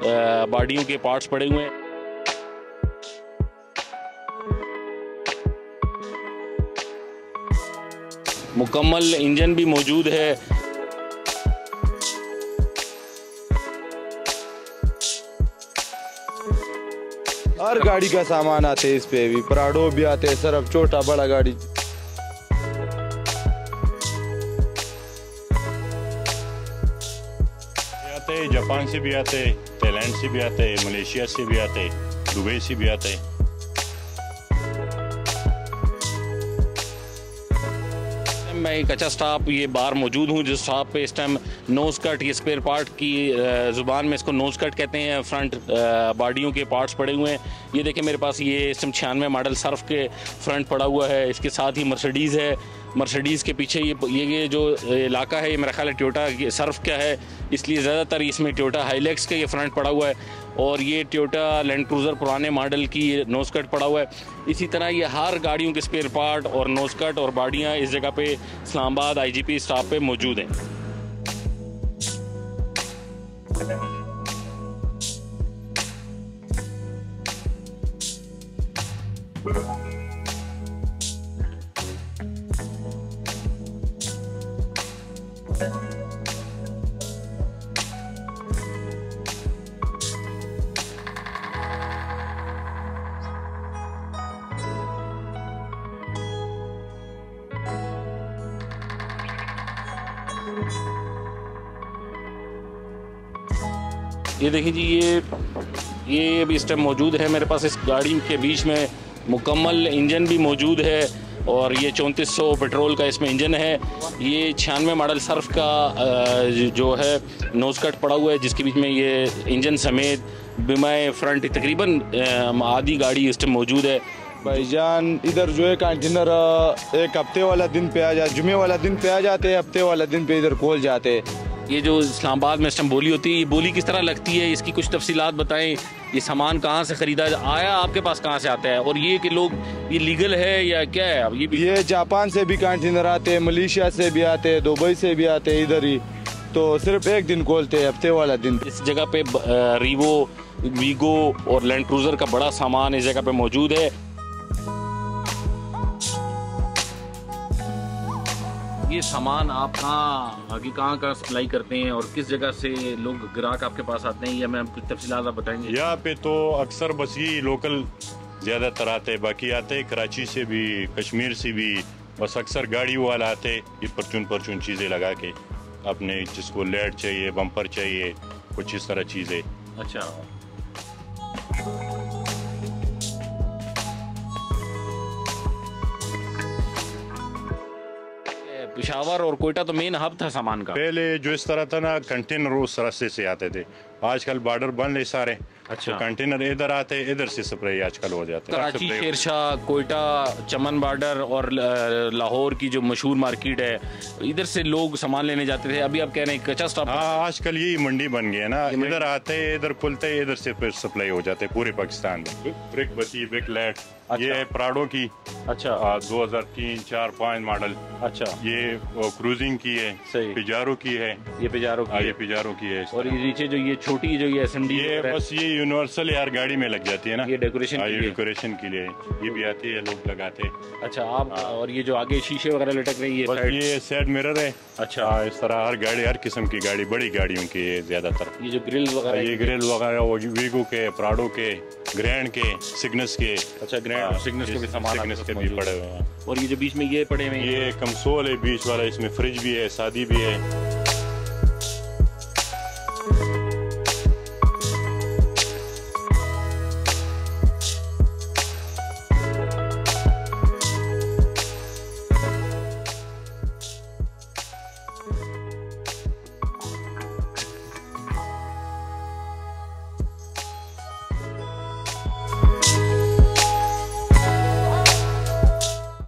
बॉडियों के पार्ट्स पड़े हुए हैं। मुकम्मल इंजन भी मौजूद है। हर गाड़ी का सामान आते हैं, इस पे भी प्राडो भी आते हैं, सरफ छोटा बड़ा गाड़ी। आते जापान से भी आते, थाईलैंड से भी आते, मलेशिया से भी आते, दुबई से भी आते। मैं एक अच्छा स्टाफ ये बाहर मौजूद हूँ जिस स्टाफ पे इस टाइम नोज कट, ये स्पेयर पार्ट की ज़ुबान में इसको नोज कट कहते हैं, फ्रंट बॉडियों के पार्ट्स पड़े हुए हैं। ये देखें मेरे पास ये इस टाइम 96 मॉडल सर्फ के फ्रंट पड़ा हुआ है। इसके साथ ही मर्सिडीज़ है। मर्सिडीज़ के पीछे ये जो इलाका है ये मेरा ख्याल है टोयोटा सर्फ का है, इसलिए ज़्यादातर इसमें टोयोटा हाईलैक्स का ये फ्रंट पड़ा हुआ है। और ये टोयोटा लैंड क्रूज़र पुराने मॉडल की नोज़ कट पड़ा हुआ है। इसी तरह ये हर गाड़ियों के स्पेयर पार्ट और नोज़ कट और बॉडियाँ इस जगह पे इस्लामाबाद IGP स्टाफ पे मौजूद हैं। ये देखिए जी, ये अभी इस टाइम मौजूद है मेरे पास। इस गाड़ी के बीच में मुकम्मल इंजन भी मौजूद है और ये 3400 पेट्रोल का इसमें इंजन है। ये 96 मॉडल सर्फ का जो है नोज़ कट पड़ा हुआ है, जिसके बीच में ये इंजन समेत बीमाए फ्रंट तकरीबन आधी गाड़ी इस टाइम मौजूद है। भाईजान इधर जो है कंटेनर एक हफ्ते वाला दिन पे आ जाते, जुमे वाला दिन पे आ जाते हैं, हफ्ते वाला दिन पे इधर खोल जाते हैं। ये जो इस्लामाबाद में इस टाइम बोली होती है, ये बोली किस तरह लगती है, इसकी कुछ तफसीलात बताएं। ये सामान कहाँ से ख़रीदा आया, आपके पास कहाँ से आता है, और ये कि लोग ये लीगल है या क्या है? अब ये जापान से भी कंटेनर आते हैं, मलेशिया से भी आते हैं, दुबई से भी आते हैं इधर ही। तो सिर्फ एक दिन खोलते हैं, हफ्ते वाला दिन। इस जगह पे रीवो, वीगो और लैंड क्रूज़र का बड़ा सामान इस जगह पे मौजूद है। ये सामान आप कहाँ सप्लाई करते हैं और किस जगह से लोग ग्राहक आपके पास आते हैं, या मैं कुछ तफसीलात आप बताएंगे? यहाँ पे तो अक्सर बस ये लोकल ज़्यादातर आते हैं, बाकी आते हैं कराची से भी, कश्मीर से भी। बस अक्सर गाड़ी वाला आते ये परचून चीज़ें लगा के, अपने जिसको लेट चाहिए, बम्पर चाहिए, कुछ इस तरह चीज़ें। अच्छा, पेशावर और कोयटा तो मेन हब था सामान का। पहले जो इस तरह था ना, कंटेनर उस रास्ते से आते थे। आजकल बॉर्डर बंद है सारे। अच्छा, तो कंटेनर इधर आते, इधर से सप्लाई आजकल हो जाता है। कराची, शेरशाह, कोयटा, चमन बॉर्डर और लाहौर की जो मशहूर मार्केट है, इधर से लोग सामान लेने जाते थे। अभी आप कह रहे हैं कच्चा स्टॉप। हाँ, आजकल यही मंडी बन गई है ना, इधर आते हैं, इधर खुलते हैं, इधर से फिर सप्लाई हो जाते पूरे पाकिस्तान में। ब्रिक बसी, ब्रिक लैट। अच्छा। ये है प्राडो की। अच्छा, 2003, 4, 5 मॉडल। अच्छा, ये क्रूजिंग की है। सही। पिजारो की है। ये पिजारो की है। और ये नीचे जो ये छोटी जो ये SMD, ये बस ये यूनिवर्सल यार गाड़ी में लग जाती है ना, ये डेकोरेशन के लिए ये भी आती है, लोग लगाते हैं। अच्छा, आप और ये जो आगे शीशे वगैरह लटक रही है, ये साइड मिरर है। अच्छा, इस तरह हर गाड़ी, हर किस्म की गाड़ी, बड़ी गाड़ियों की ज्यादातर। ये जो ग्रिल वगैरह, ये ग्रिल वगैरह वो वीगो के, प्राडो के, ग्रैंड के, सिग्नस के। अच्छा, ग्रैंड और सिग्नस के भी सामान के भी पड़े हुए हैं। और ये जो बीच में ये पड़े हुए हैं, ये कंसोल है बीच वाला, इसमें फ्रिज भी है, शादी भी है।